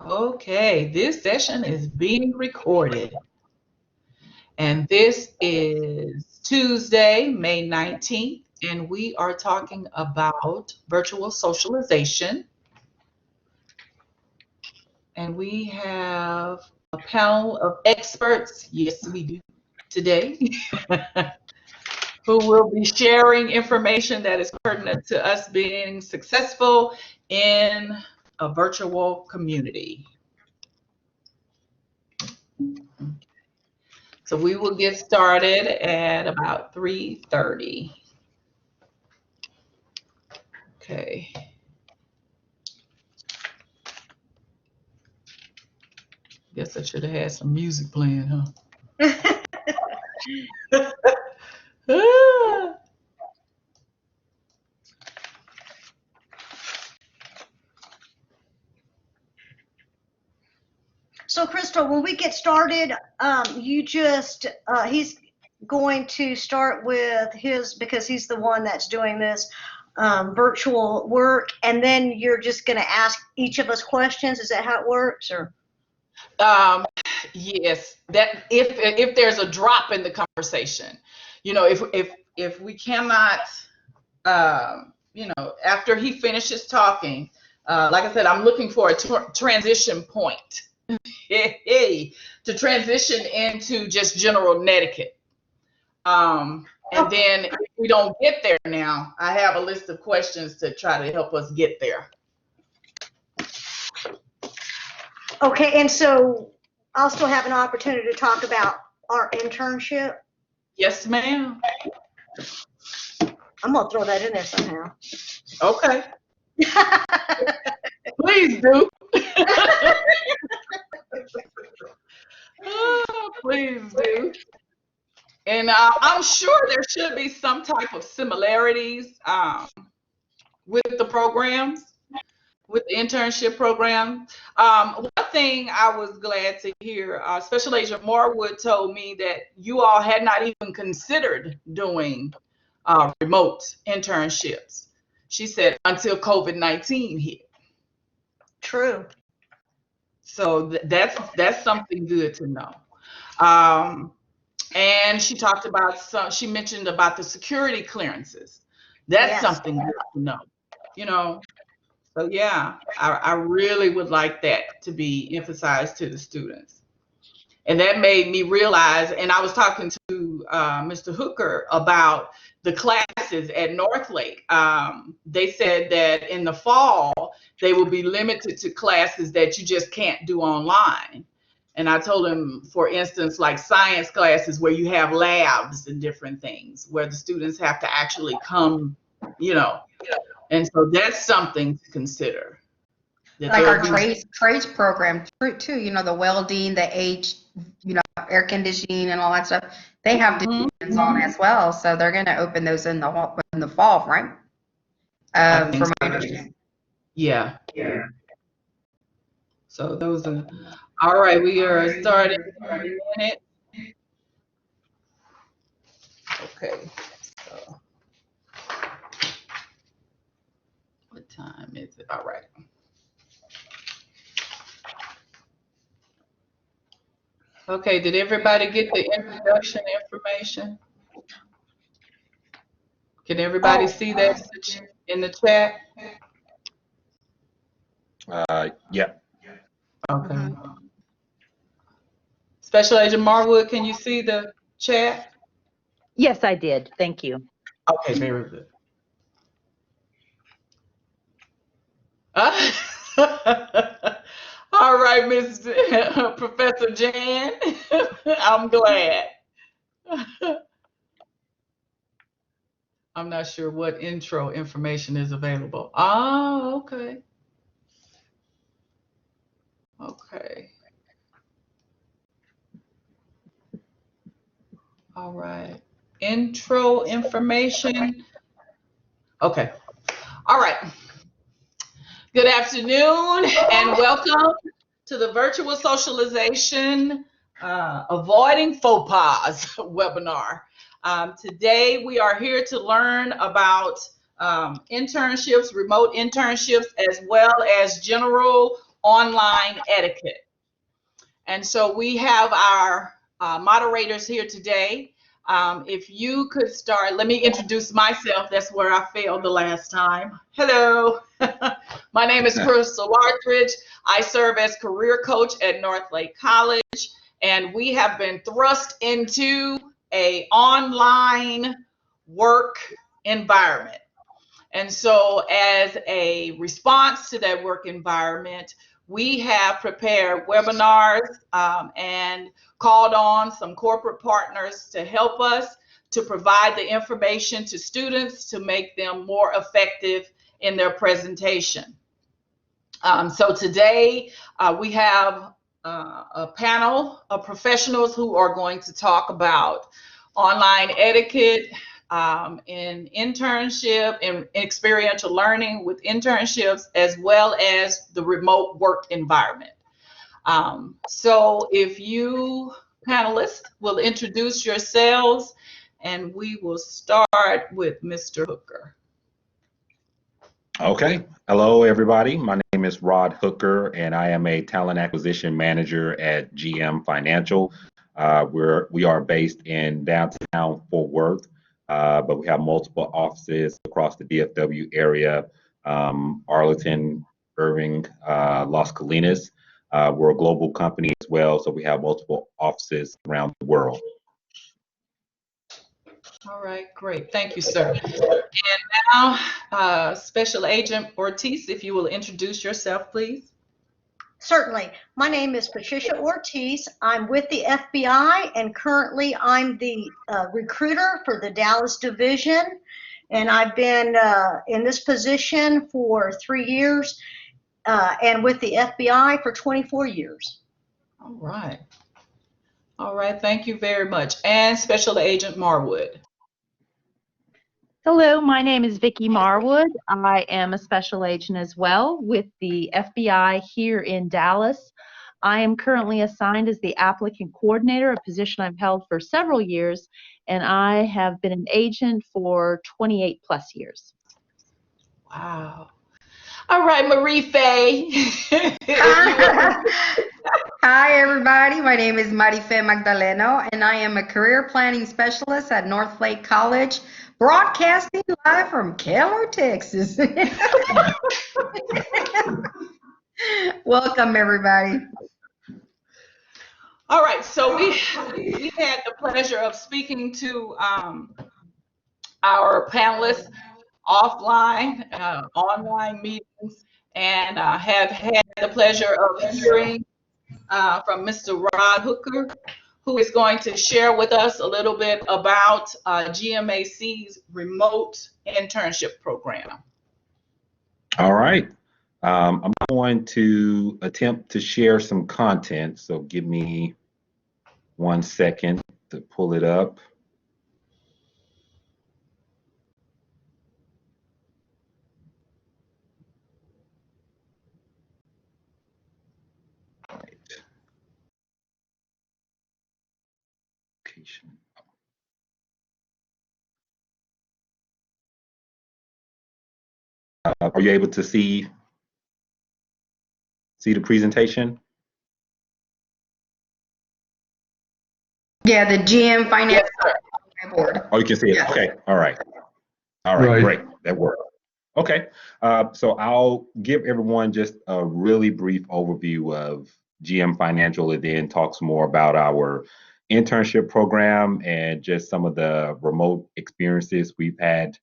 Okay, this session is being recorded, and this is Tuesday, May 19th, and we are talking about virtual socialization. And we have a panel of experts, yes, we do, today, who will be sharing information that is pertinent to us being successful in a virtual community. So we will get started at about 3:30. Okay. Guess I should have had some music playing, huh? Ah. So, Crystal, when we get started, he's going to start with his, because he's the one that's doing this virtual work, and then you're just going to ask each of us questions. Is that how it works, or? Yes, that if there's a drop in the conversation, if we cannot, after he finishes talking, like I said, I'm looking for a transition point. To transition into just general netiquette. And then if we don't get there now, I have a list of questions to try to help us get there. Okay, and so I'll still have an opportunity to talk about our internship. Yes, ma'am. I'm gonna throw that in there somehow. Okay. Please do. Oh, please do. And I'm sure there should be some type of similarities with the programs, with the internship program. One thing I was glad to hear, Special Agent Marwood told me that you all had not even considered doing remote internships. She said until COVID-19 hit. True. So that's something good to know. And she talked about she mentioned about the security clearances. That's Yes. something good to know. So yeah, I really would like that to be emphasized to the students. And that made me realize, and I was talking to Mr. Hooker about the classes at Northlake. They said that in the fall, they will be limited to classes that you just can't do online. And I told him, for instance, like science classes where you have labs and different things, where the students have to actually come, And so that's something to consider. Like our trades program too, the welding, the air conditioning and all that stuff. They have divisions on as well, so they're going to open those in the fall, right? From my understanding. Yeah. So those are all right. We are starting in a minute. Okay. So what time is it? All right. Okay, did everybody get the introduction information? Can everybody see that in the chat? Yeah. Okay. Special Agent Marwood, can you see the chat? Yes, I did. Thank you. Okay, very good. All right, Miss Professor Jan, I'm glad. I'm not sure what intro information is available. Oh, okay. Okay. All right. Intro information. Okay. All right. Good afternoon and welcome to the Virtual Socialization Avoiding Faux Pas webinar. Today we are here to learn about internships, remote internships, as well as general online etiquette. And so we have our moderators here today. If you could start, let me introduce myself. That's where I failed the last time. Hello, my name is Crystal Partridge. I serve as career coach at Northlake College, and we have been thrust into an online work environment. And so as a response to that work environment, we have prepared webinars and called on some corporate partners to help us to provide the information to students to make them more effective in their presentation. So today we have a panel of professionals who are going to talk about online etiquette, in internship and experiential learning with internships, as well as the remote work environment. So if you panelists will introduce yourselves, and we will start with Mr. Hooker. Okay. Hello, everybody. My name is Rod Hooker, and I am a talent acquisition manager at GM Financial. We are based in downtown Fort Worth, but we have multiple offices across the DFW area, Arlington, Irving, Las Colinas. We're a global company as well, so we have multiple offices around the world. All right, great. Thank you, sir. And now, Special Agent Ortiz, if you will introduce yourself, please. Certainly. My name is Patricia Ortiz. I'm with the FBI, and currently I'm the recruiter for the Dallas division. And I've been in this position for 3 years and with the FBI for 24 years. All right. All right, thank you very much. And Special Agent Marwood. Hello, my name is Vicki Marwood. I am a special agent as well with the FBI here in Dallas. I am currently assigned as the applicant coordinator, a position I've held for several years, and I have been an agent for 28 plus years. Wow. All right, Marie Faye. Hi, everybody. My name is Marife Magdaleno, and I am a career planning specialist at Northlake College, broadcasting live from Keller, Texas. Welcome, everybody. All right, so we had the pleasure of speaking to our panelists offline, online meetings, and have had the pleasure of hearing from Mr. Rod Hooker, who is going to share with us a little bit about GMAC's remote internship program. All right. I'm going to attempt to share some content, so give me 1 second to pull it up. All right. Location. Are you able to see the presentation? Yeah, the GM Financial Board. Oh, you can see it. Yes. Okay. All right. All right. Right. Great. That worked. Okay. So I'll give everyone just a really brief overview of GM Financial, and then talk some more about our internship program and just some of the remote experiences we've had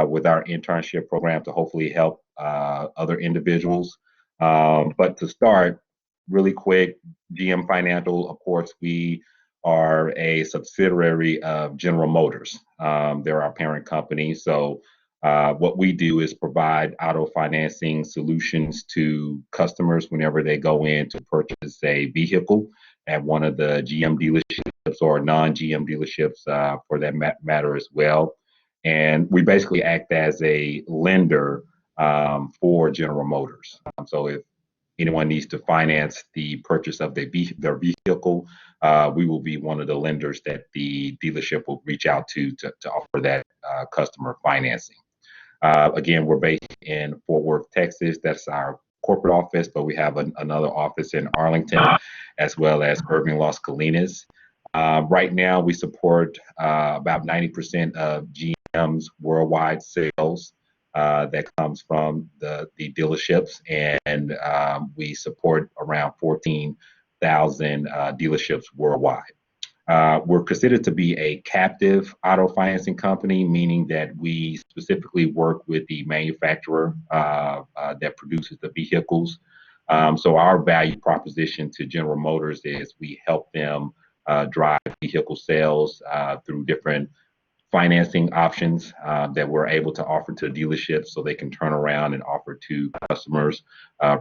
with our internship program to hopefully help other individuals. But to start really quick, GM Financial, of course, we are a subsidiary of General Motors. They're our parent company. So what we do is provide auto financing solutions to customers whenever they go in to purchase a vehicle at one of the GM dealerships or non-GM dealerships for that matter as well. And we basically act as a lender for General Motors. So if anyone needs to finance the purchase of their vehicle, we will be one of the lenders that the dealership will reach out to offer that customer financing. Again, we're based in Fort Worth, Texas. That's our corporate office, but we have another office in Arlington, as well as Irving, Las Colinas. Right now, we support about 90% of GM's worldwide sales that comes from the dealerships, and we support around 14,000 dealerships worldwide. We're considered to be a captive auto financing company, meaning that we specifically work with the manufacturer that produces the vehicles. So our value proposition to General Motors is we help them drive vehicle sales through different financing options that we're able to offer to dealerships so they can turn around and offer to customers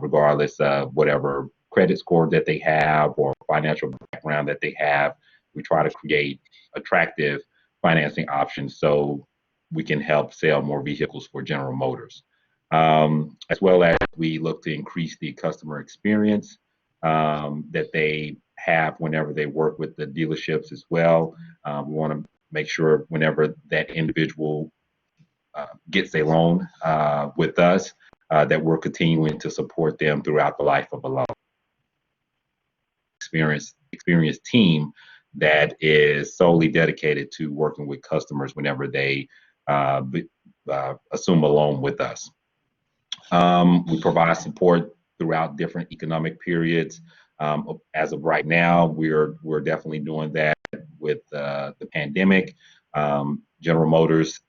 regardless of whatever credit score that they have or financial background that they have. We try to create attractive financing options so we can help sell more vehicles for General Motors. As well as we look to increase the customer experience that they have whenever they work with the dealerships as well. We want to make sure whenever that individual gets a loan with us, that we're continuing to support them throughout the life of a loan. Experienced team that is solely dedicated to working with customers whenever they assume a loan with us. We provide support throughout different economic periods. As of right now, we're definitely doing that with the pandemic. General Motors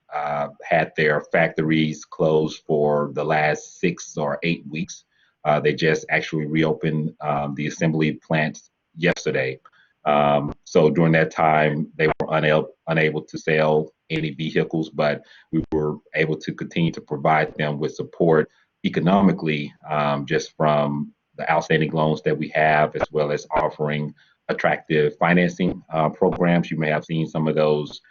had their factories closed for the last 6 or 8 weeks. They just actually reopened the assembly plants yesterday. So during that time, they were unable to sell any vehicles, but we were able to continue to provide them with support economically, just from the outstanding loans that we have, as well as offering attractive financing programs. You may have seen some of those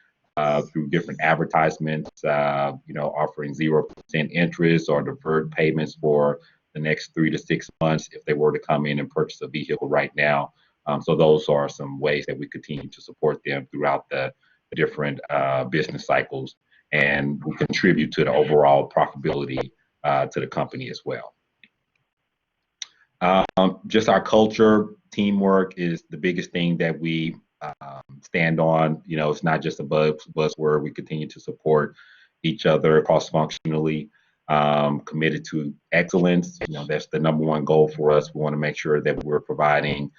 through different advertisements, offering 0% interest or deferred payments for the next 3 to 6 months if they were to come in and purchase a vehicle right now. So those are some ways that we continue to support them throughout the different business cycles, and we contribute to the overall profitability to the company as well. Just our culture, teamwork is the biggest thing that we stand on. It's not just a buzzword. We continue to support each other cross-functionally, committed to excellence. That's the number one goal for us. We want to make sure that we're providing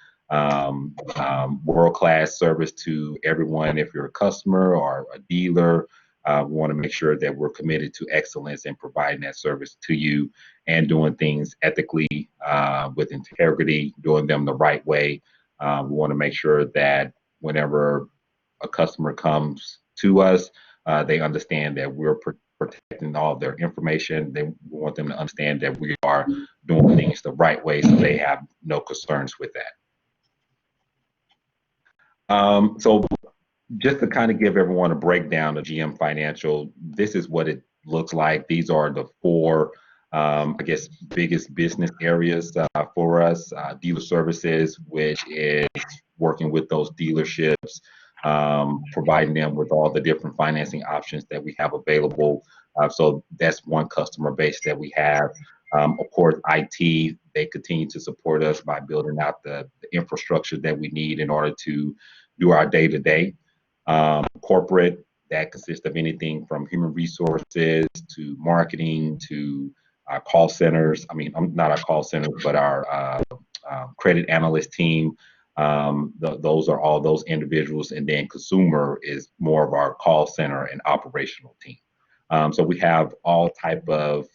world-class service to everyone. If you're a customer or a dealer, we want to make sure that we're committed to excellence and providing that service to you and doing things ethically, with integrity, doing them the right way. We want to make sure that whenever a customer comes to us, they understand that we're protecting all of their information. We want them to understand that we are doing things the right way so they have no concerns with that. So just to kind of give everyone a breakdown of GM Financial, this is what it looks like. These are the 4, biggest business areas for us. Dealer services, which is working with those dealerships, providing them with all the different financing options that we have available. So that's one customer base that we have. Of course, IT, they continue to support us by building out the infrastructure that we need in order to do our day-to-day. Corporate, that consists of anything from human resources to marketing to our call centers. Not our call centers, but our credit analyst team. Those are all those individuals. And then consumer is more of our call center and operational team. So we have all type of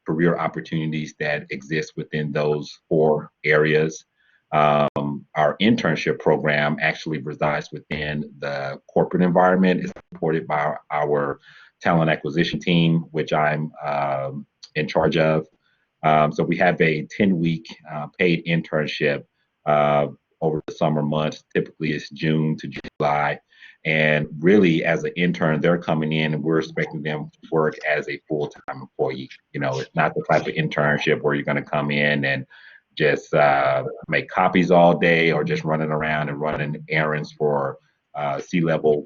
career opportunities that exist within those 4 areas. Our internship program actually resides within the corporate environment. It's supported by our talent acquisition team, which I'm in charge of. So we have a 10-week paid internship over the summer months. Typically it's June to July. And really, as an intern, they're coming in and we're expecting them to work as a full-time employee. It's not the type of internship where you're going to come in and just make copies all day or just running around and running errands for C-level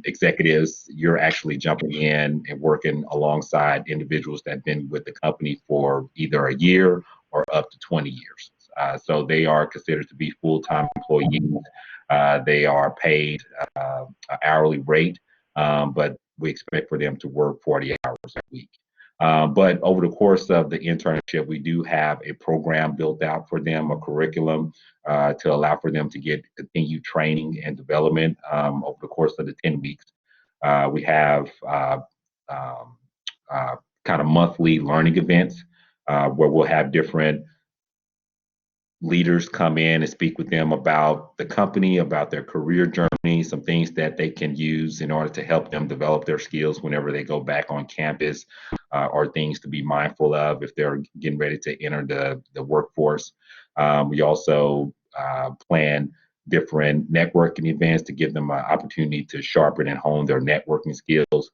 executives. You're actually jumping in and working alongside individuals that have been with the company for either a year or up to 20 years. So they are considered to be full-time employees. They are paid an hourly rate, but we expect for them to work 40 hours a week. But over the course of the internship, we do have a program built out for them, a curriculum to allow for them to get continued training and development over the course of the 10 weeks. We have um, kind of monthly learning events where we'll have different leaders come in and speak with them about the company, about their career journey, some things that they can use in order to help them develop their skills whenever they go back on campus, or things to be mindful of if they're getting ready to enter the workforce. We also plan different networking events to give them an opportunity to sharpen and hone their networking skills.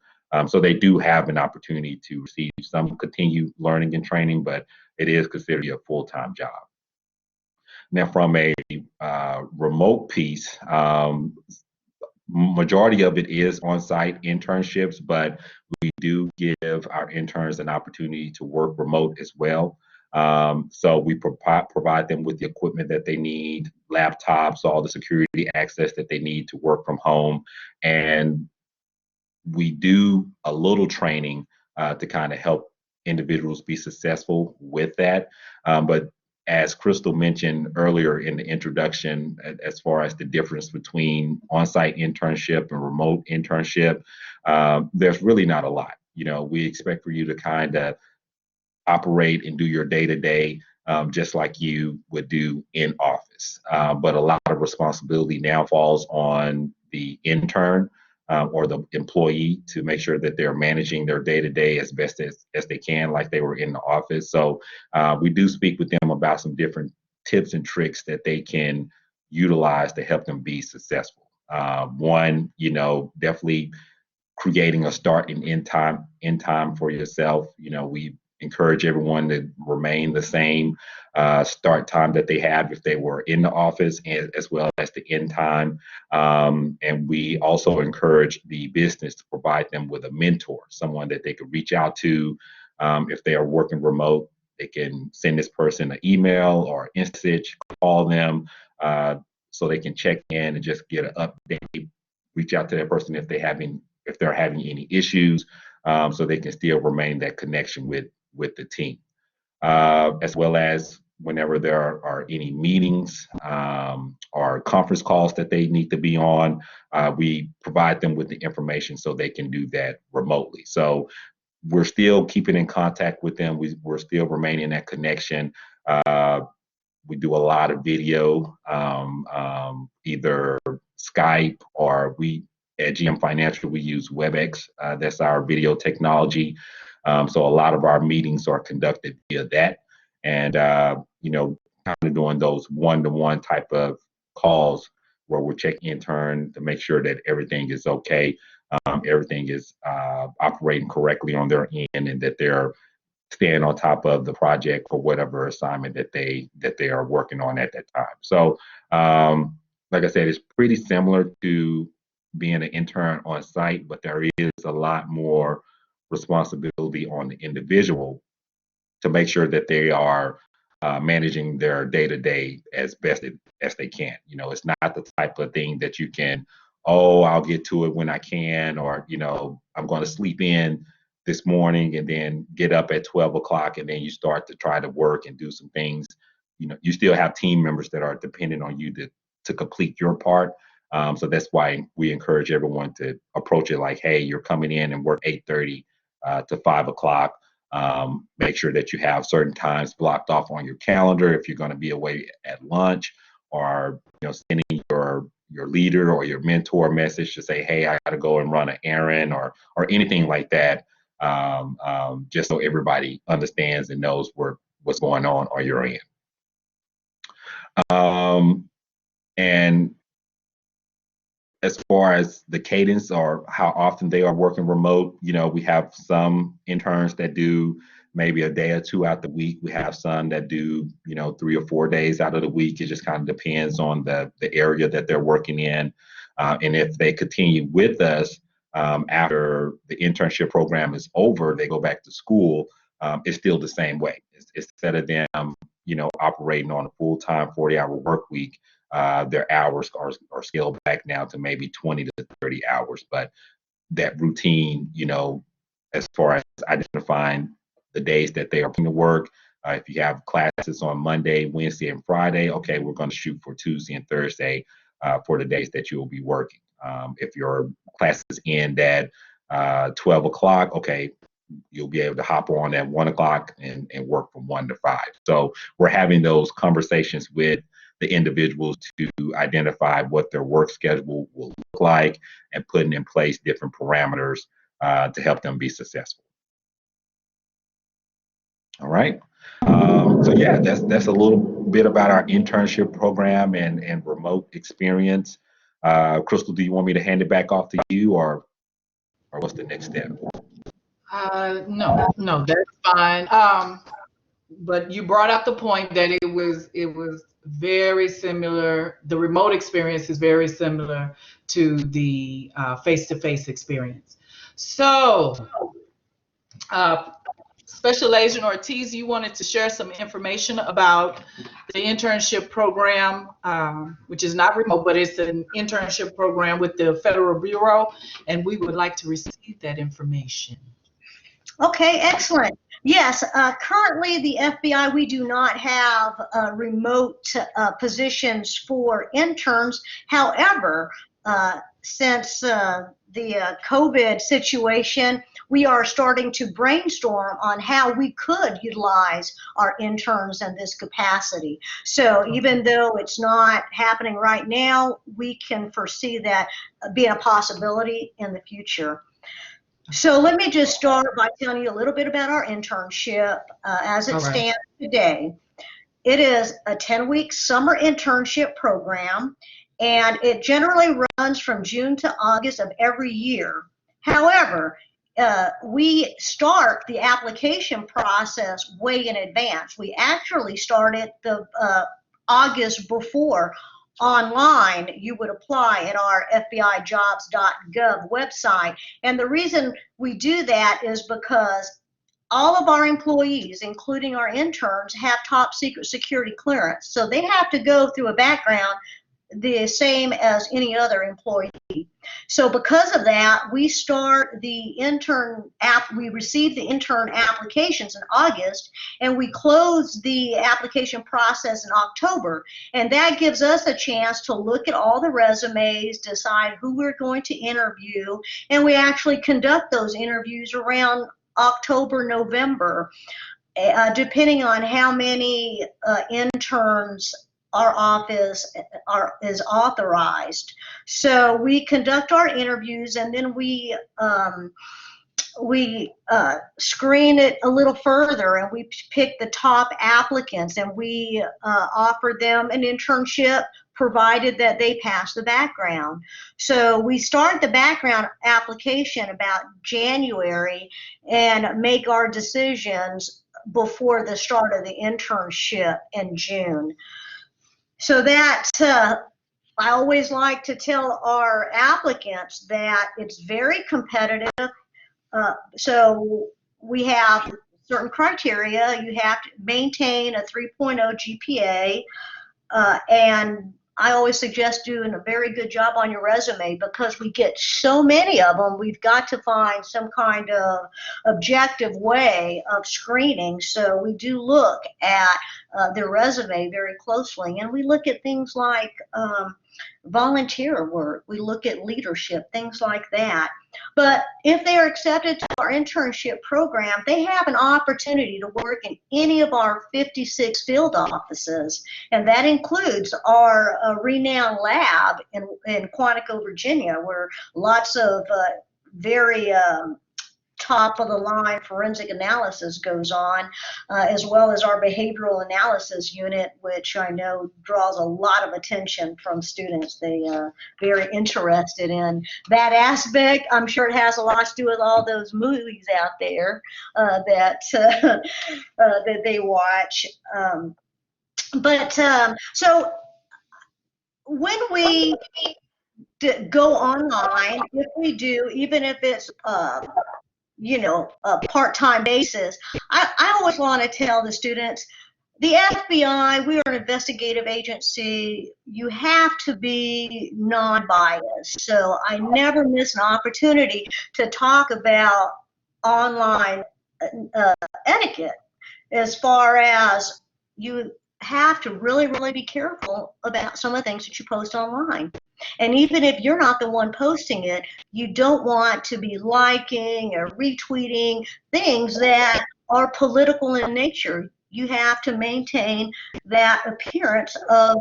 So they do have an opportunity to receive some continued learning and training, but it is considered a full-time job. Now, from a remote piece, majority of it is on-site internships, but we do give our interns an opportunity to work remote as well. So we provide them with the equipment that they need, laptops, all the security access that they need to work from home. And we do a little training to kind of help individuals be successful with that. But as Crystal mentioned earlier in the introduction, as far as the difference between on-site internship and remote internship, there's really not a lot. We expect for you to kind of operate and do your day-to-day just like you would do in office. But a lot of responsibility now falls on the intern or the employee to make sure that they're managing their day-to-day as best as they can, like they were in the office. So we do speak with them about some different tips and tricks that they can utilize to help them be successful. One, definitely creating a start and end time for yourself. We encourage everyone to remain the same start time that they had if they were in the office, and as well as the end time. And we also encourage the business to provide them with a mentor, someone that they could reach out to if they are working remote. They can send this person an email or a message, call them, so they can check in and just get an update. Reach out to that person if they're having any issues, so they can still remain that connection with the team. As well as whenever there are any meetings or conference calls that they need to be on, we provide them with the information so they can do that remotely. So we're still keeping in contact with them. We're still remaining that connection. We do a lot of video, either Skype, or at GM Financial, we use WebEx. That's our video technology. So a lot of our meetings are conducted via that. And, kind of doing those one-to-one type of calls where we're checking in turn to make sure that everything is okay. Everything is operating correctly on their end, and that they're staying on top of the project for whatever assignment that they are working on at that time. So, like I said, it's pretty similar to being an intern on site, but there is a lot more responsibility on the individual to make sure that they are managing their day-to-day as best as they can. It's not the type of thing that you can, I'll get to it when I can, or, I'm going to sleep in this morning and then get up at 12 o'clock and then you start to try to work and do some things. You still have team members that are dependent on you to complete your part. So that's why we encourage everyone to approach it like, hey, you're coming in and work 8:30 to 5 o'clock. Make sure that you have certain times blocked off on your calendar if you're going to be away at lunch, or sending your leader or your mentor a message to say, hey, I got to go and run an errand, or anything like that, just so everybody understands and knows what's going on your end. And as far as the cadence or how often they are working remote, we have some interns that do maybe a day or two out the week. We have some that do, 3 or 4 days out of the week. It just kind of depends on the area that they're working in. And if they continue with us after the internship program is over, they go back to school, it's still the same way. Instead of them operating on a full-time 40-hour work week, their hours are scaled back now to maybe 20 to 30 hours. But that routine, as far as identifying the days that they are going to work, if you have classes on Monday, Wednesday, and Friday, okay, we're going to shoot for Tuesday and Thursday for the days that you will be working. If your classes end at 12 o'clock, okay, you'll be able to hop on at 1 o'clock and work from 1 to 5. So we're having those conversations with the individuals to identify what their work schedule will look like and putting in place different parameters to help them be successful. All right. So yeah, that's a little bit about our internship program and remote experience. Crystal, do you want me to hand it back off to you, or what's the next step? No, that's fine. But you brought up the point that it was very similar. The remote experience is very similar to the face-to-face experience. So, Special Agent Ortiz, you wanted to share some information about the internship program, which is not remote, but it's an internship program with the Federal Bureau, and we would like to receive that information. Okay, excellent. Yes, currently the FBI, we do not have remote positions for interns. However, since the COVID situation, we are starting to brainstorm on how we could utilize our interns in this capacity. So even though it's not happening right now, we can foresee that being a possibility in the future. So let me just start by telling you a little bit about our internship as it stands today. It is a 10-week summer internship program, and it generally runs from June to August of every year. However, we start the application process way in advance. We actually started the August before. Online, you would apply at our FBIjobs.gov website. And the reason we do that is because all of our employees, including our interns, have top secret security clearance. So they have to go through a background the same as any other employee. So because of that, we start the intern app. We receive the intern applications in August, and we close the application process in October. And that gives us a chance to look at all the resumes, decide who we're going to interview, and we actually conduct those interviews around October, November, depending on how many interns our office is authorized. So we conduct our interviews, and then we screen it a little further, and we pick the top applicants, and we offer them an internship provided that they pass the background. So we start the background application about January and make our decisions before the start of the internship in June. So that I always like to tell our applicants that it's very competitive. So we have certain criteria. You have to maintain a 3.0 GPA, and I always suggest doing a very good job on your resume, because we get so many of them. We've got to find some kind of objective way of screening. So we do look at their resume very closely, and we look at things like volunteer work. We look at leadership, things like that. But if they are accepted to our internship program, they have an opportunity to work in any of our 56 field offices, and that includes our renowned lab in Quantico, Virginia, where lots of very top of the line forensic analysis goes on, as well as our behavioral analysis unit, which I know draws a lot of attention from students. They are very interested in that aspect. I'm sure it has a lot to do with all those movies out there that they watch. So when we go online, if we do, even if it's a part-time basis, I always want to tell the students, The FBI, we are an investigative agency. You have to be non-biased. So I never miss an opportunity to talk about online uh, etiquette, as far as you have to really, really be careful about some of the things that you post online. And even if you're not the one posting it, you don't want to be liking or retweeting things that are political in nature. You have to maintain that appearance of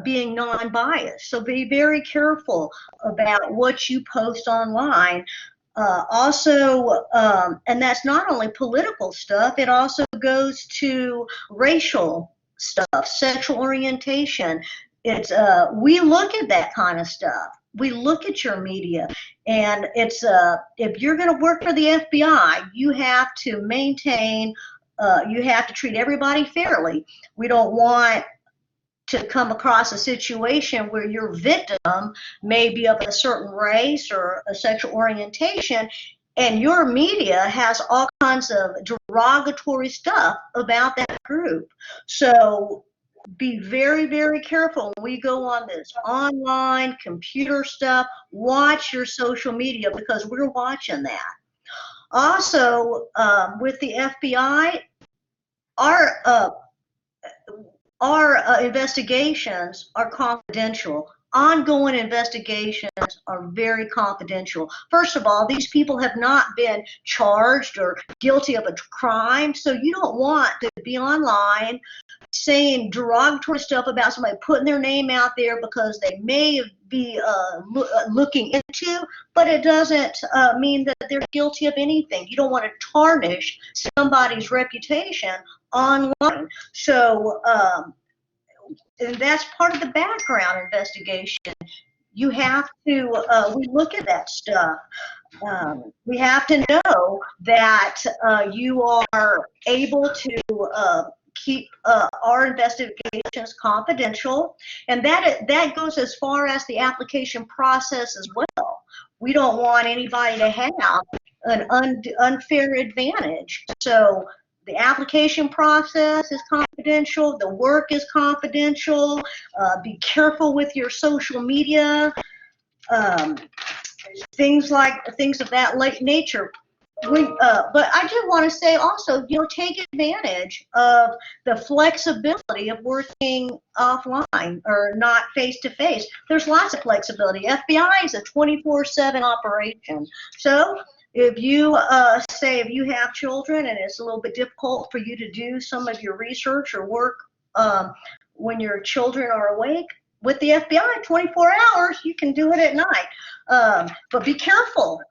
being non-biased. So be very careful about what you post online. And that's not only political stuff, it also goes to racial stuff, sexual orientation. We look at that kind of stuff. We look at your media, and if you're going to work for the FBI, you have to maintain, you have to treat everybody fairly. We don't want to come across a situation where your victim may be of a certain race or a sexual orientation, and your media has all kinds of derogatory stuff about that group. So be very, very careful when we go on this online computer stuff. Watch your social media, because we're watching that. Also, with the FBI, our investigations are confidential. Ongoing investigations are very confidential. First of all, these people have not been charged or guilty of a crime, so you don't want to be online saying derogatory stuff about somebody, putting their name out there because they may be looking into, but it doesn't mean that they're guilty of anything. You don't want to tarnish somebody's reputation online. So, and that's part of the background investigation. You have to, we look at that stuff. We have to know that you are able to keep our investigations confidential, and that goes as far as the application process as well. We don't want anybody to have an unfair advantage. So the application process is confidential. The work is confidential. Be careful with your social media. Um, things of that nature. But I do want to say also, take advantage of the flexibility of working offline or not face to face. There's lots of flexibility. FBI is a 24/7 operation. So if you if you have children and it's a little bit difficult for you to do some of your research or work when your children are awake, with the FBI, 24 hours, you can do it at night. But be careful.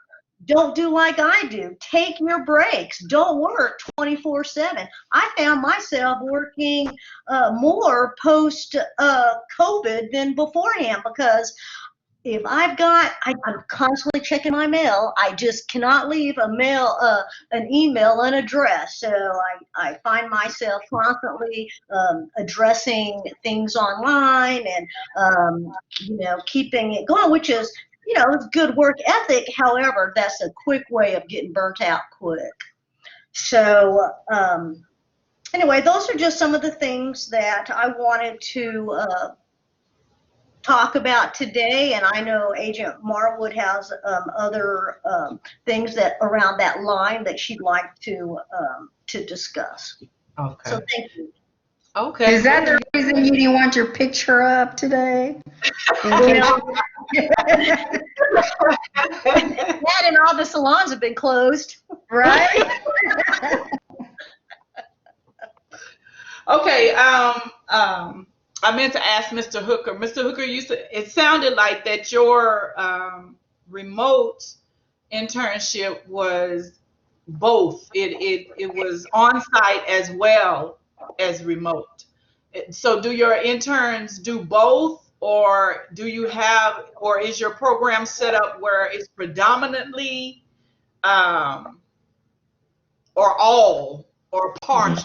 Don't do like I do. Take your breaks. Don't work 24/7. I found myself working more post COVID than beforehand, because if I'm constantly checking my mail. I just cannot leave an email unaddressed. So I find myself constantly addressing things online and, keeping it going, which is, it's good work ethic. However, that's a quick way of getting burnt out quick. So, anyway, those are just some of the things that I wanted to talk about today, and I know Agent Marwood has other things that around that line that she'd like to discuss. Okay. So thank you. Okay. Is that the reason you didn't want your picture up today? That and all the salons have been closed. Right? Okay. I meant to ask Mr. Hooker. Mr. Hooker, it sounded like that your remote internship was both. It was on site as well as remote. So do your interns do both, or is your program set up where it's predominantly or all or part?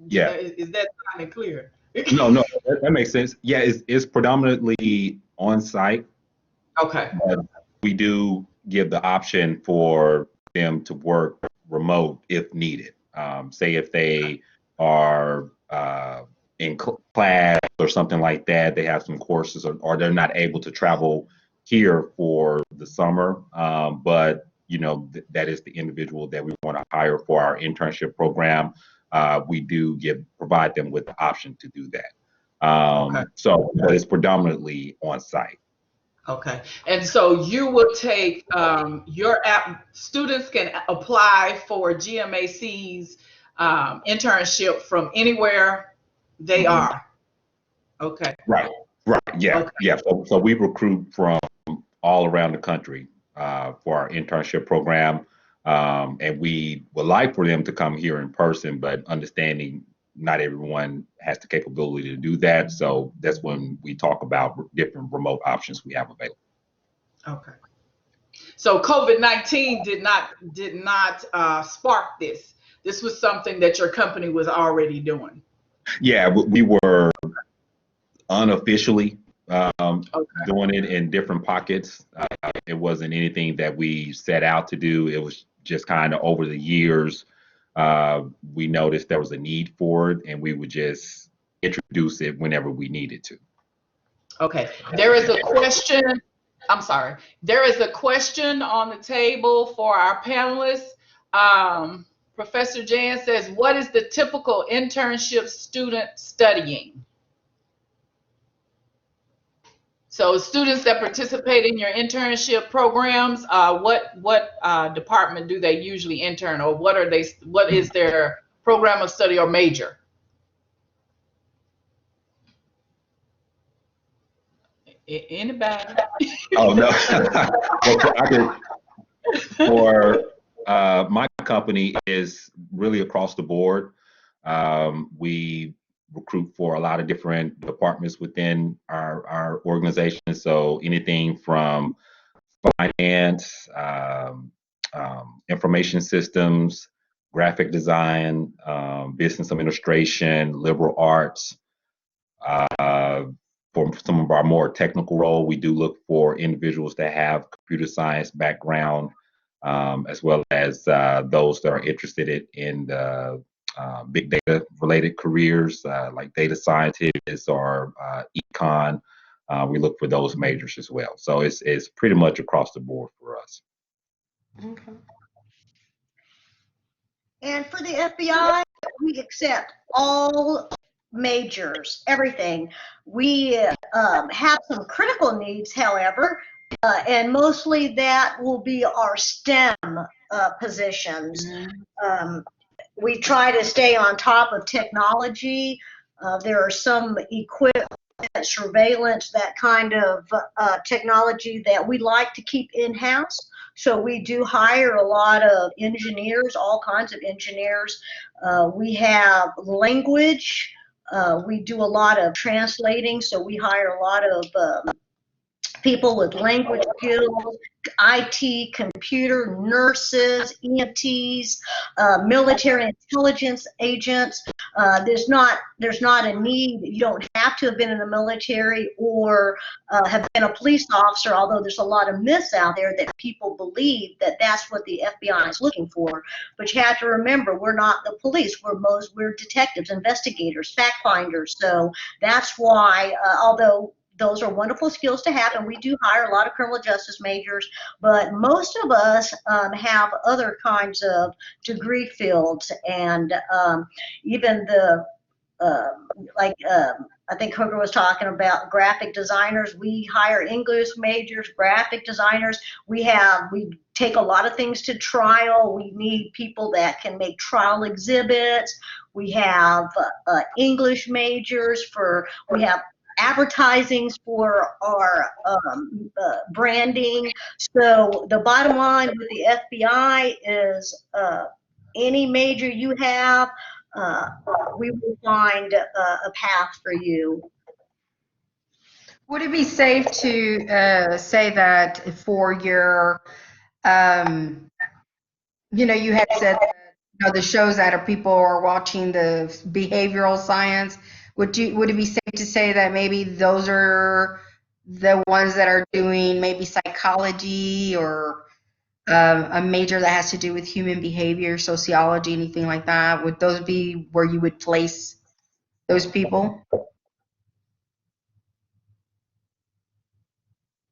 Yeah. Is that kind of clear? No, that makes sense. Yeah, it's predominantly on site. Okay. But we do give the option for them to work remote if needed. Say if they are in class or something like that. They have some courses, or they're not able to travel here for the summer. But that is the individual that we want to hire for our internship program. We do provide them with the option to do that. Okay. But it's predominantly on site. Okay. And so you will take your students can apply for GMAC's internship from anywhere they Mhm. are. Okay. Right. Right. Yeah. Okay. Yeah. So we recruit from all around the country for our internship program. And we would like for them to come here in person, but understanding not everyone has the capability to do that. So that's when we talk about different remote options we have available. Okay. So COVID-19 did not spark this. This was something that your company was already doing. Yeah, we were unofficially Okay. doing it in different pockets. It wasn't anything that we set out to do. It was just kind of over the years, we noticed there was a need for it, and we would just introduce it whenever we needed to. Okay. There is a question. I'm sorry. There is a question on the table for our panelists. Professor Jan says, what is the typical internship student studying? So students that participate in your internship programs, what department do they usually intern, or what is their program of study or major? Anybody? Oh no. Well, for my company is really across the board. We recruit for a lot of different departments within our organization. So anything from finance, information systems, graphic design, business administration, liberal arts. For some of our more technical role, we do look for individuals that have computer science background, as well as those that are interested in the big data related careers, like data scientists or econ. We look for those majors as well. So it's pretty much across the board for us. Okay. And for the FBI, we accept all majors, everything. We have some critical needs, however, and mostly that will be our STEM positions. We try to stay on top of technology. There are some equipment, surveillance, that kind of technology that we like to keep in-house. So we do hire a lot of engineers, all kinds of engineers. We have language. We do a lot of translating, so we hire a lot of people with language skills, IT, computer, nurses, EMTs, military intelligence agents. There's not a need. You don't have to have been in the military or have been a police officer, although there's a lot of myths out there that people believe that that's what the FBI is looking for. But you have to remember, we're not the police. We're detectives, investigators, fact finders. So that's why, although those are wonderful skills to have, and we do hire a lot of criminal justice majors, but most of us have other kinds of degree fields, and even the I think Hooker was talking about graphic designers. We hire English majors, graphic designers. We take a lot of things to trial. We need people that can make trial exhibits. We have English majors we have advertisings for our branding. So the bottom line with the FBI is any major you have, we will find a path for you. Would it be safe to say that for your, you had said that, the shows that people are watching, the behavioral science, would it be safe to say that maybe those are the ones that are doing maybe psychology or a major that has to do with human behavior, sociology, anything like that? Would those be where you would place those people?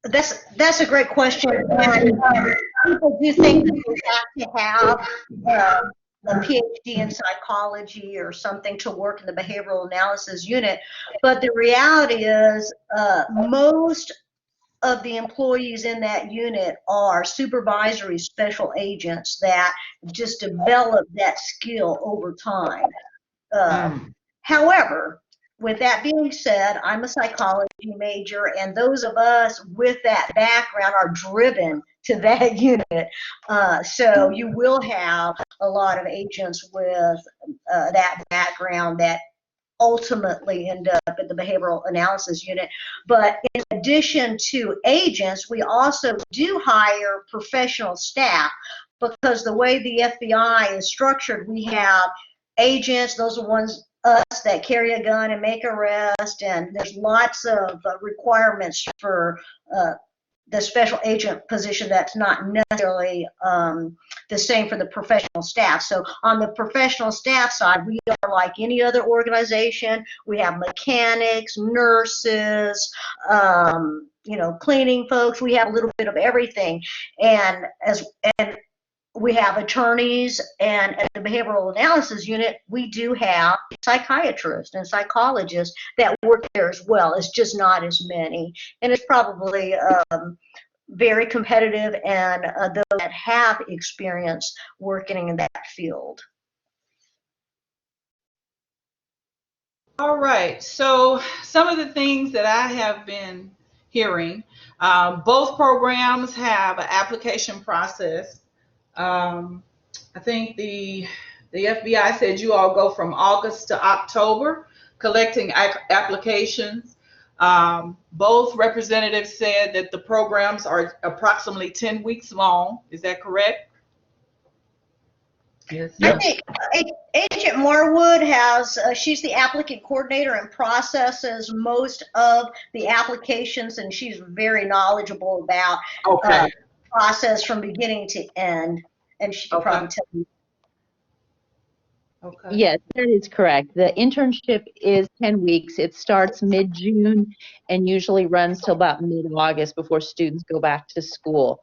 That's a great question, and people do think that you have to have a PhD in psychology or something to work in the behavioral analysis unit, but the reality is most of the employees in that unit are supervisory special agents that just develop that skill over time. However, with that being said, I'm a psychology major, and those of us with that background are driven to that unit. So you will have a lot of agents with that background that ultimately end up at the behavioral analysis unit. But in addition to agents, we also do hire professional staff because the way the FBI is structured, we have agents, those are ones us that carry a gun and make arrest, and there's lots of requirements for the special agent position that's not necessarily the same for the professional staff. So on the professional staff side, we are like any other organization. We have mechanics, nurses, cleaning folks. We have a little bit of everything, and we have attorneys, and at the behavioral analysis unit, we do have psychiatrists and psychologists that work there as well. It's just not as many, and it's probably very competitive, and those that have experience working in that field. All right, so some of the things that I have been hearing, both programs have an application process. I think the FBI said you all go from August to October collecting applications. Both representatives said that the programs are approximately 10 weeks long. Is that correct? Yes. I think Agent Marwood she's the applicant coordinator and processes most of the applications, and she's very knowledgeable about process from beginning to end, and she can probably tell you. Okay. Yes, that is correct. The internship is 10 weeks. It starts mid-June and usually runs till about mid-August before students go back to school.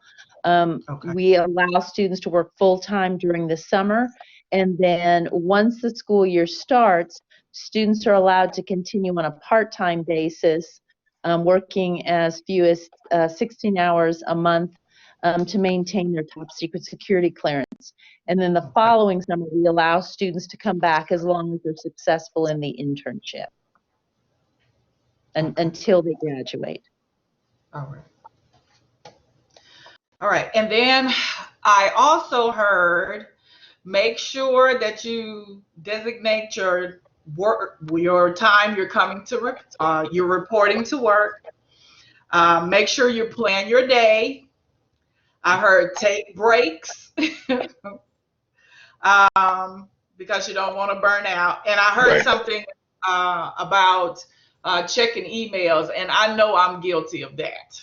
We allow students to work full-time during the summer, and then once the school year starts, students are allowed to continue on a part-time basis, working as few as 16 hours a month to maintain their top secret security clearance. And then the following summer, we allow students to come back as long as they're successful in the internship until they graduate. All right. All right. And then I also heard make sure that you designate your work, your time you're coming to, you're reporting to work. Make sure you plan your day. I heard take breaks because you don't want to burn out. And I heard something about checking emails, and I know I'm guilty of that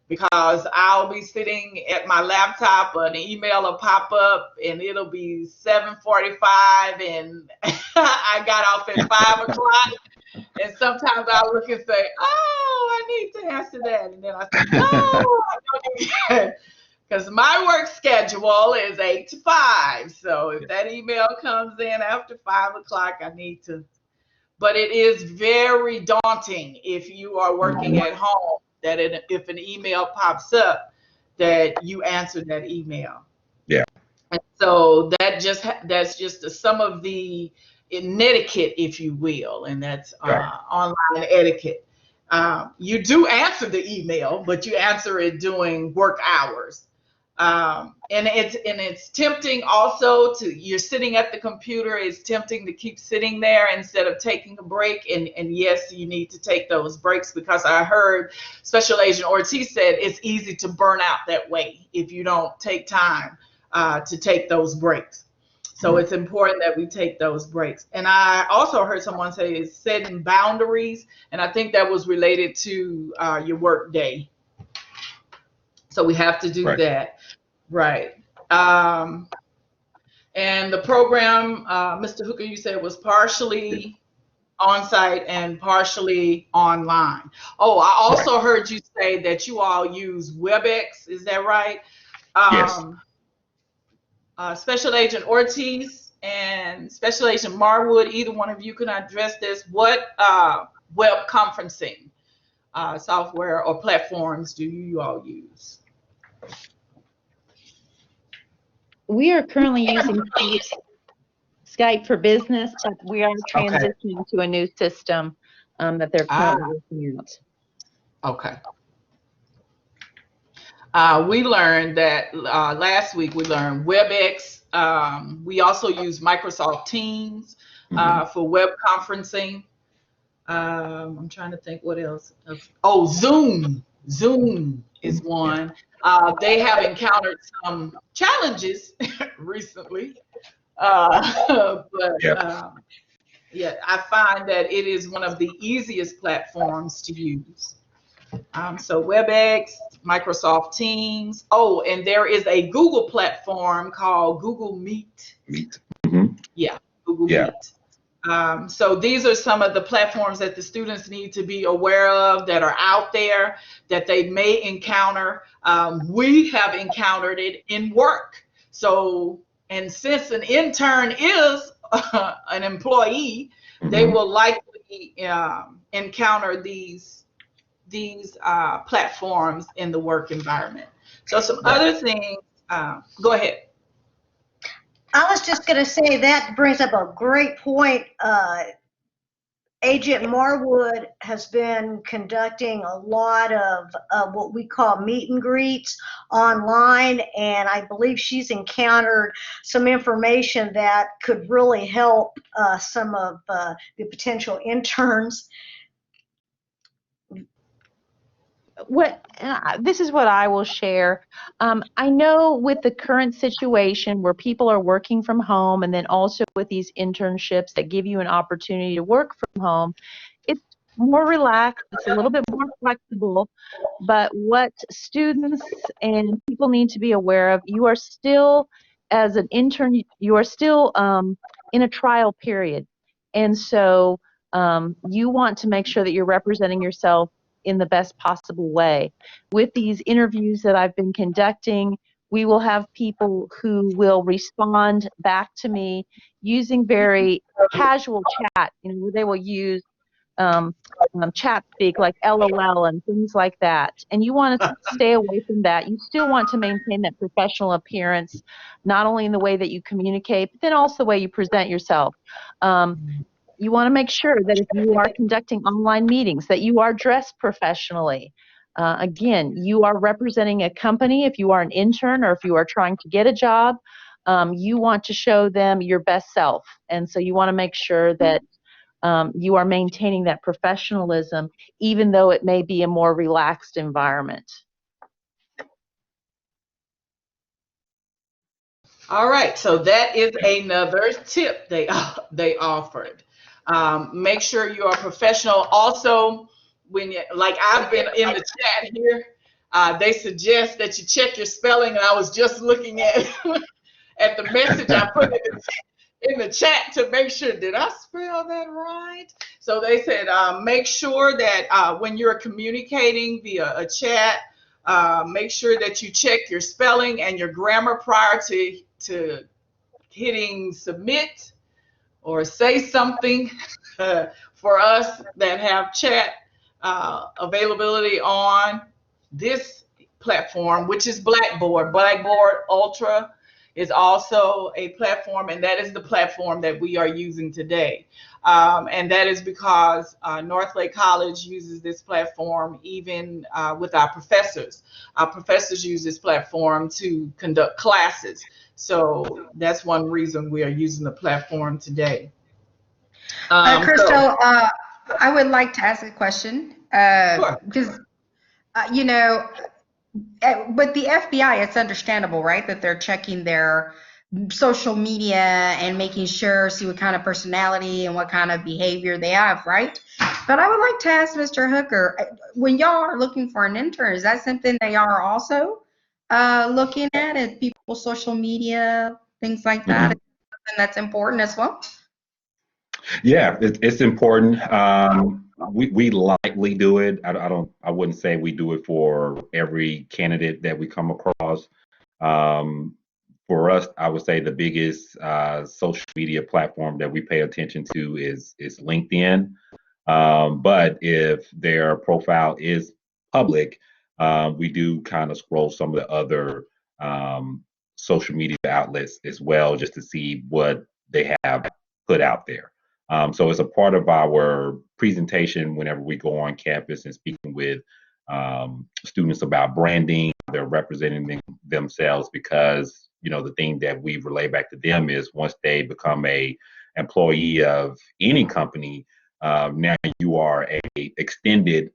because I'll be sitting at my laptop, an email will pop up, and it'll be 7:45, and I got off at 5 o'clock. And sometimes I'll look and say, "Oh, I need to answer that," and then I say, "No, I don't need that." Because my work schedule is 8 to 5. So if that email comes in after 5 o'clock, I need to. But it is very daunting if you are working at home that if an email pops up, that you answer that email. Yeah. And so that's just some of the netiquette, if you will, and that's online etiquette. You do answer the email, but you answer it during work hours. And it's tempting also you're sitting at the computer, it's tempting to keep sitting there instead of taking a break. And yes, you need to take those breaks because I heard Special Agent Ortiz said it's easy to burn out that way if you don't take time to take those breaks. So it's important that we take those breaks. And I also heard someone say it's setting boundaries, and I think that was related to your work day. So we have to do that. Right. And the program, Mr. Hooker, you said was partially on-site and partially online. Oh, I Right. also heard you say that you all use WebEx. Is that right? Yes. Um, Special Agent Ortiz and Special Agent Marwood, either one of you can address this. What web conferencing software or platforms do you all use? We are currently using Skype for Business, but we are Okay. transitioning to a new system that they're Ah, currently working out. okay. We learned that last week. We learned WebEx. We also use Microsoft Teams Hmm. for web conferencing. I'm trying to think what else. Oh, Zoom. Zoom is Yeah. one. They have encountered some challenges recently, but Yeah. yeah, I find that it is one of the easiest platforms to use. So WebEx, Microsoft Teams. Oh, and there is a Google platform called Google Meet. Meet. Hmm. Yeah, Google Yeah. Meet. So these are some of the platforms that the students need to be aware of that are out there that they may encounter. We have encountered it in work. So, and since an intern is an employee, they Hmm. will likely encounter these platforms in the work environment. So some Right. other things. Go ahead. I was just going to say that brings up a great point. Agent Marwood has been conducting a lot of what we call meet and greets online, and I believe she's encountered some information that could really help some of the potential interns. This is what I will share. I know with the current situation where people are working from home, and then also with these internships that give you an opportunity to work from home, it's more relaxed, it's a little bit more flexible. But what students and people need to be aware of, you are still, as an intern, you are still in a trial period. And so you want to make sure that you're representing yourself in the best possible way. With these interviews that I've been conducting, we will have people who will respond back to me using very casual chat. They will use um, chat speak like LOL and things like that. And you want to stay away from that. You still want to maintain that professional appearance, not only in the way that you communicate, but then also the way you present yourself. You want to make sure that if you are conducting online meetings, that you are dressed professionally. Again, you are representing a company. If you are an intern or if you are trying to get a job, you want to show them your best self. And so you want to make sure that you are maintaining that professionalism, even though it may be a more relaxed environment. All right, so that is another tip they offered. Make sure you are professional. Also, when you, like I've been in the chat here, they suggest that you check your spelling, and I was just looking at at the message I put in the chat to make sure, did I spell that right? So they said make sure that when you're communicating via a chat, make sure that you check your spelling and your grammar prior to hitting submit or say something. For us that have chat availability on this platform, which is Blackboard. Blackboard Ultra is also a platform, and that is the platform that we are using today. And that is because Northlake College uses this platform even with our professors. Our professors use this platform to conduct classes. So that's one reason we are using the platform today. Crystal, I would like to ask a question Sure. because, with the FBI, it's understandable, right, that they're checking their social media and making sure, see what kind of personality and what kind of behavior they have, right? But I would like to ask Mr. Hooker, when y'all are looking for an intern, is that something they are also? Looking at it, people's social media, things like that, and that's important as well. Yeah, it's important. We lightly do it. I wouldn't say we do it for every candidate that we come across. Um, for us, I would say the biggest social media platform that we pay attention to is LinkedIn. But if their profile is public, we do kind of scroll some of the other social media outlets as well, just to see what they have put out there. So it's a part of our presentation whenever we go on campus and speaking with students about branding, they're representing themselves, because the thing that we relay back to them is once they become a employee of any company, now you are a extended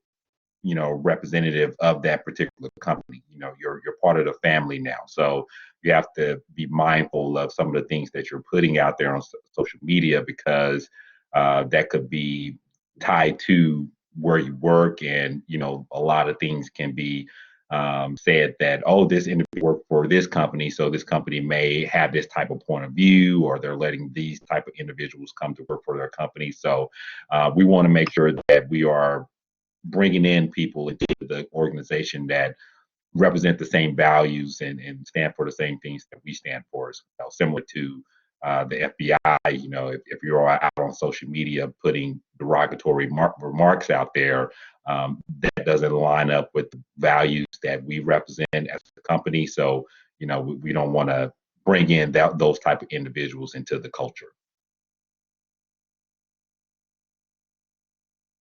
representative of that particular company. You're part of the family now, so you have to be mindful of some of the things that you're putting out there on social media, because that could be tied to where you work, and a lot of things can be said that, oh, this individual worked for this company, so this company may have this type of point of view, or they're letting these type of individuals come to work for their company. So we want to make sure that we are bringing in people into the organization that represent the same values and stand for the same things that we stand for as well. Similar to the FBI, if you're out on social media putting derogatory remarks out there, that doesn't line up with the values that we represent as a company. So, we don't want to bring in those type of individuals into the culture.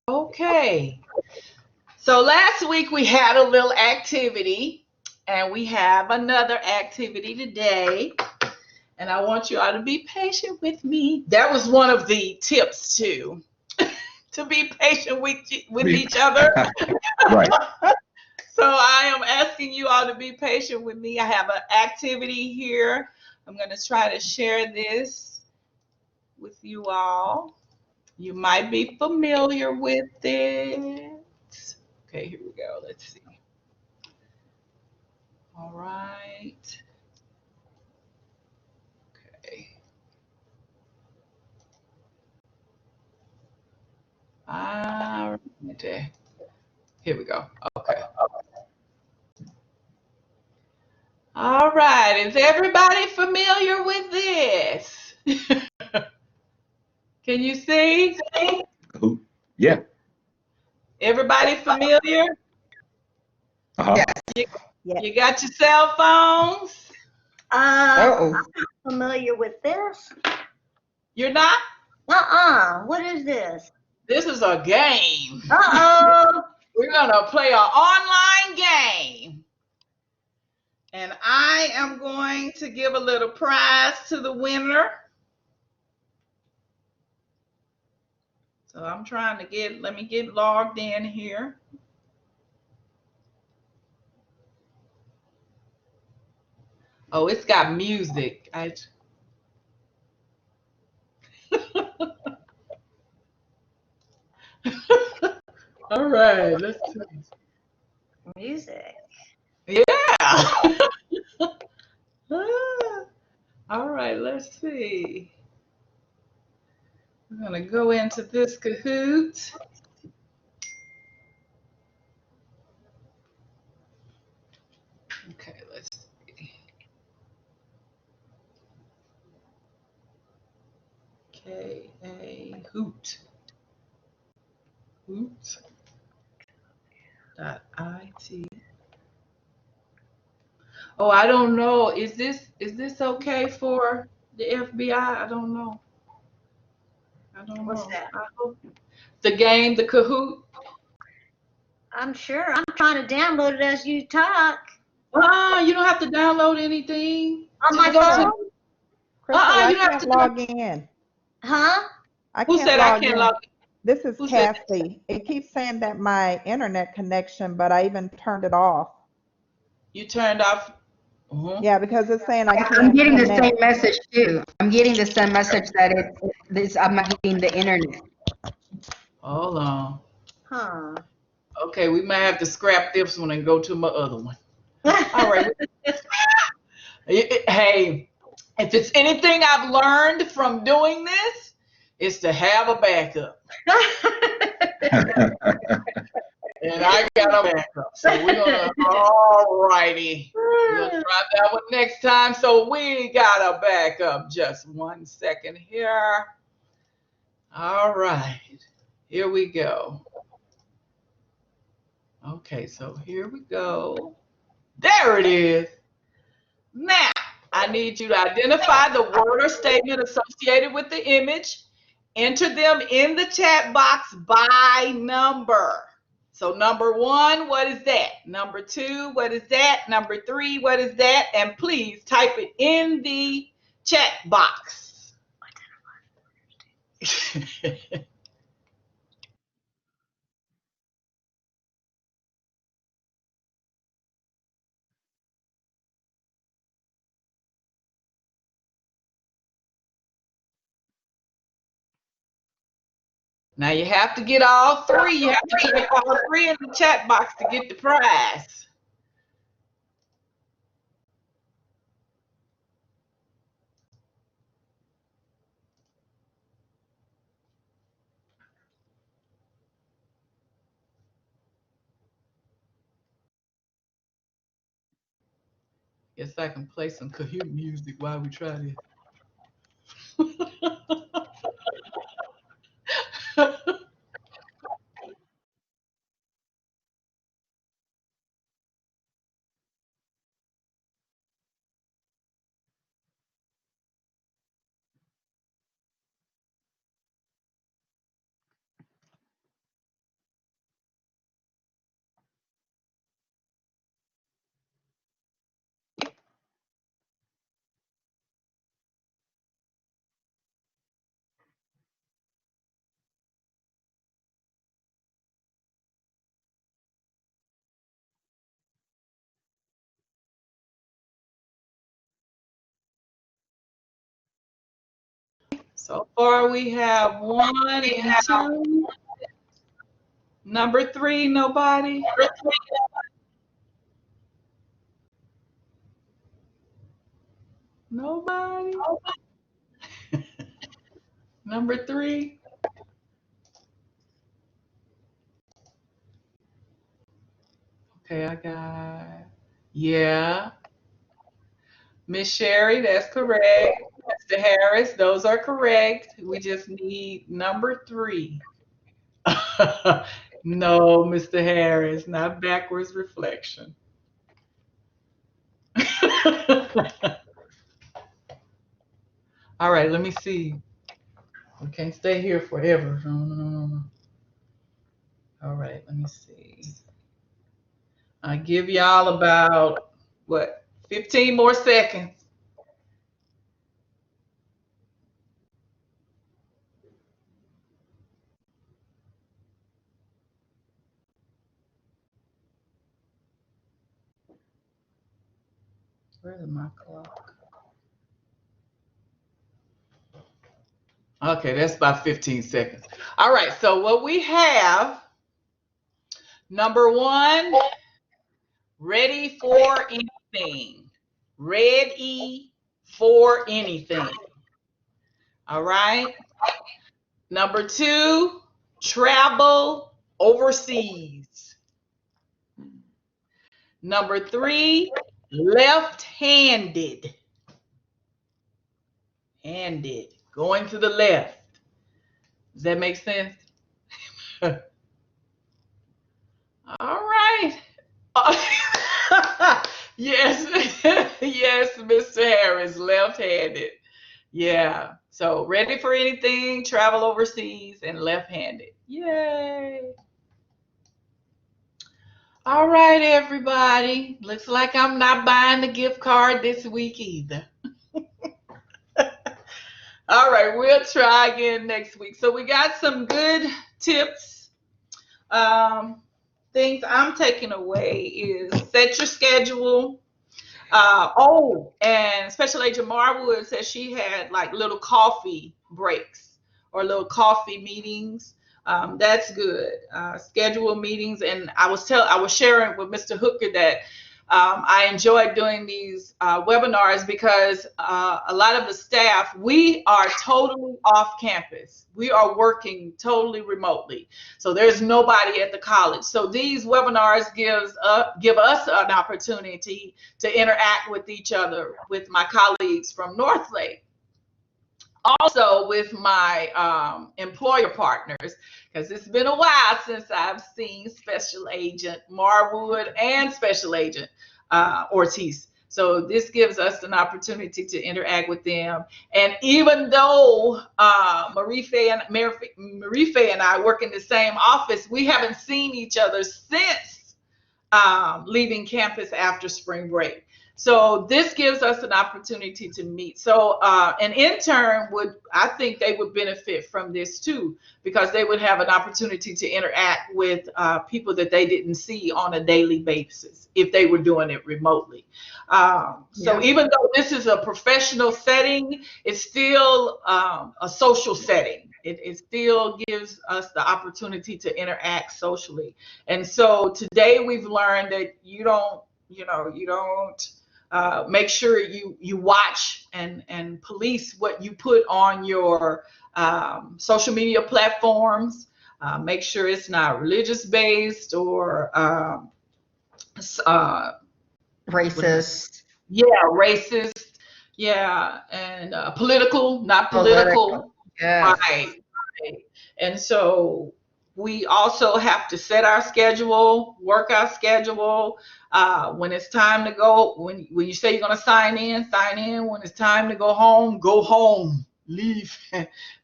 Okay. So last week we had a little activity, and we have another activity today. And I want you all to be patient with me. That was one of the tips too, to be patient with each other. Right. So I am asking you all to be patient with me. I have an activity here. I'm going to try to share this with you all. You might be familiar with it. Okay, here we go. Let's see. All right. Okay. All right. Here we go. Okay. All right. Is everybody familiar with this? Can you see? Yeah. Everybody familiar? Uh-huh. You got your cell phones? I'm not familiar with this. You're not? What is this? This is a game. Uh-oh. We're going to play an online game. And I am going to give a little prize to the winner. So I'm trying to let me get logged in here. Oh, it's got music. All right, let's see. Music. Yeah. All right, let's see. I'm going to go into this Kahoot. Okay, let's see. Hoot. Hoot.it. Oh, I don't know. Is this okay for the FBI? I don't know. I don't What's know. that? I hope the game, the Kahoot. I'm sure. I'm trying to download it as you talk. You don't have to download anything. On my Just go phone? to. Crystal, I You don't have can't to log do. in. Huh? I Who can't said I log can't in. log? This is Who said? Cassie. It keeps saying that my internet connection, but I even turned it off. You turned off. Mhm. Yeah, because it's saying I I'm can't getting the same connect. message too. I'm getting the same message that I'm not getting the internet. Hold on. Huh. Okay, we might have to scrap this one and go to my other one. All right. Hey, if it's anything I've learned from doing this, it's to have a backup. And I got a backup. So we're gonna, all righty. We'll try that one next time. So we got a backup. Just 1 second here. All right. Here we go. Okay, so here we go. There it is. Now, I need you to identify the word or statement associated with the image. Enter them in the chat box by number. So number 1, what is that? Number 2, what is that? Number 3, what is that? And please type it in the chat box. Now you have to get all 3. You have to type all 3 in the chat box to get the prize. Guess I can play some Kahoot music while we try this. So far we have 1 and 2. Number 3, nobody? Nobody? Number 3? Okay, I got, yeah. Miss Sherry, that's correct. Mr. Harris, those are correct. We just need number 3. No, Mr. Harris, not backwards reflection. All right, let me see. We can't stay here forever. No, no, no, no, no. All right, let me see. I give y'all about, what, 15 more seconds. Where's my clock? Okay, that's about 15 seconds. All right, so what we have, number 1, ready for anything. Ready for anything. All right. Number 2, travel overseas. Number 3, left-handed. Handed. Going to the left. Does that make sense? All right. Yes, yes, Mr. Harris, left-handed. Yeah. So ready for anything, travel overseas, and left-handed. Yay. All right, everybody. Looks like I'm not buying the gift card this week either. All right, we'll try again next week. So we got some good tips. Things I'm taking away is set your schedule. And Special Agent Marwood said she had like little coffee breaks or little coffee meetings. That's good. Schedule meetings, and I was sharing with Mr. Hooker that I enjoy doing these webinars because a lot of the staff, we are totally off campus. We are working totally remotely. So there's nobody at the college. So these webinars give us an opportunity to interact with each other, with my colleagues from Northlake. Also with my employer partners, because it's been a while since I've seen Special Agent Marwood and Special Agent Ortiz. So this gives us an opportunity to interact with them. And even though Marie Faye and I work in the same office, we haven't seen each other since leaving campus after spring break. So this gives us an opportunity to meet. So an intern I think they would benefit from this too, because they would have an opportunity to interact with people that they didn't see on a daily basis if they were doing it remotely. So even though this is a professional setting, it's still a social setting. It still gives us the opportunity to interact socially. And so today we've learned that you don't make sure you watch and police what you put on your social media platforms. Make sure it's not religious based or Racist. Yeah, racist. Yeah, and political, not political. Yes. Right, right. And so we also have to set our schedule, work our schedule. When it's time to go, when you say you're going to sign in, sign in. When it's time to go home, go home. Leave,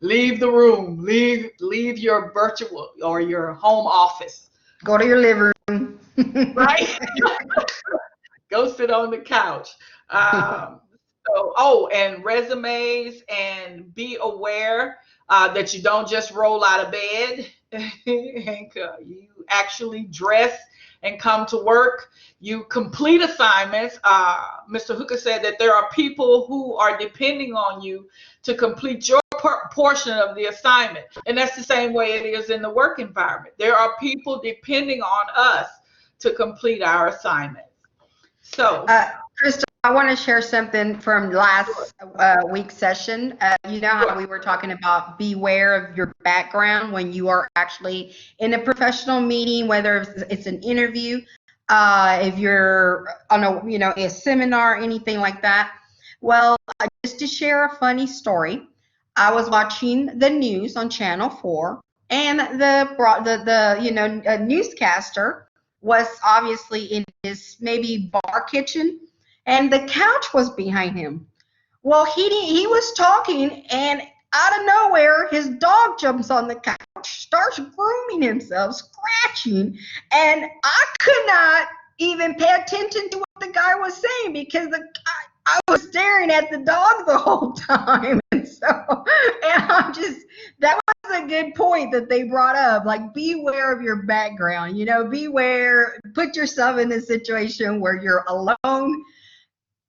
leave the room. Leave your virtual or your home office. Go to your living room. Right. Go sit on the couch. And resumes, and be aware that you don't just roll out of bed. You actually dress and come to work. You complete assignments. Mr. Hooker said that there are people who are depending on you to complete your portion of the assignment. And that's the same way it is in the work environment. There are people depending on us to complete our assignments. So, Krista, I want to share something from last week's session. You know how we were talking about beware of your background when you are actually in a professional meeting, whether it's an interview, if you're on a seminar, anything like that. Well, just to share a funny story, I was watching the news on Channel 4, and the newscaster was obviously in his maybe bar kitchen, and the couch was behind him. Well, he was talking, and out of nowhere, his dog jumps on the couch, starts grooming himself, scratching, and I could not even pay attention to what the guy was saying because I was staring at the dog the whole time. And that was a good point that they brought up. Like, beware of your background, beware, put yourself in a situation where you're alone,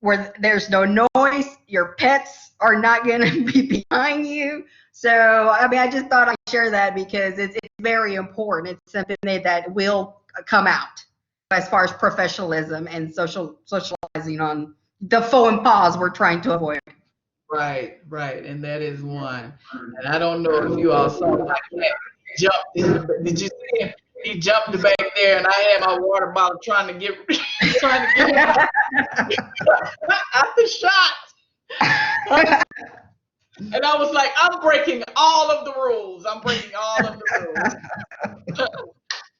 where there's no noise, your pets are not going to be behind you. So, I just thought I'd share that because it's very important. It's something that will come out as far as professionalism and socializing on the faux pas we're trying to avoid. Right, and that is one. And I don't know if you all saw my cat jump. Did you see him? He jumped back there, and I had my water bottle trying to get him out the shot. And I was like, I'm breaking all of the rules.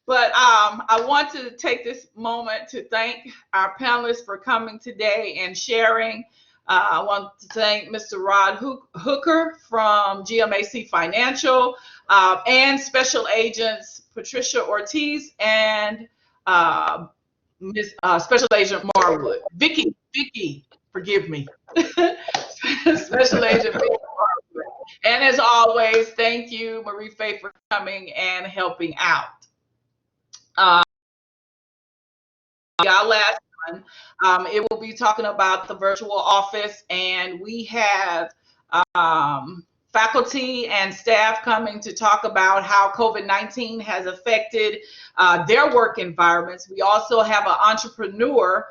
But I want to take this moment to thank our panelists for coming today and sharing. I want to thank Mr. Rod Hooker from GMAC Financial and Special Agents Patricia Ortiz and Special Agent Marwood. Vicky, forgive me. Special Agent Vicky Marwood. And as always, thank you, Marie Faye, for coming and helping out. Our last one, it will be talking about the virtual office, and we have faculty and staff coming to talk about how COVID-19 has affected their work environments. We also have an entrepreneur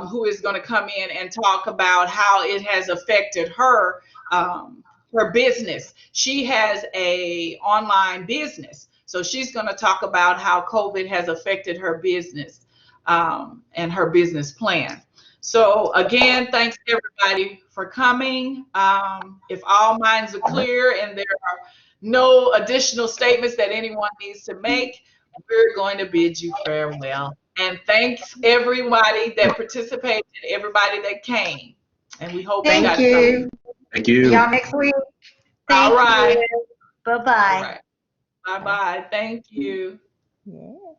who is going to come in and talk about how it has affected her, her business. She has a online business, so she's going to talk about how COVID has affected her business, and her business plan. So again, thanks everybody for coming. If all minds are clear and there are no additional statements that anyone needs to make, we're going to bid you farewell. And thanks everybody that participated, everybody that came. And we hope you Thank got something. you. Thank See you. y'all next week. All Thank right. you. All Bye-bye. right. Bye-bye. Thank you. Yes.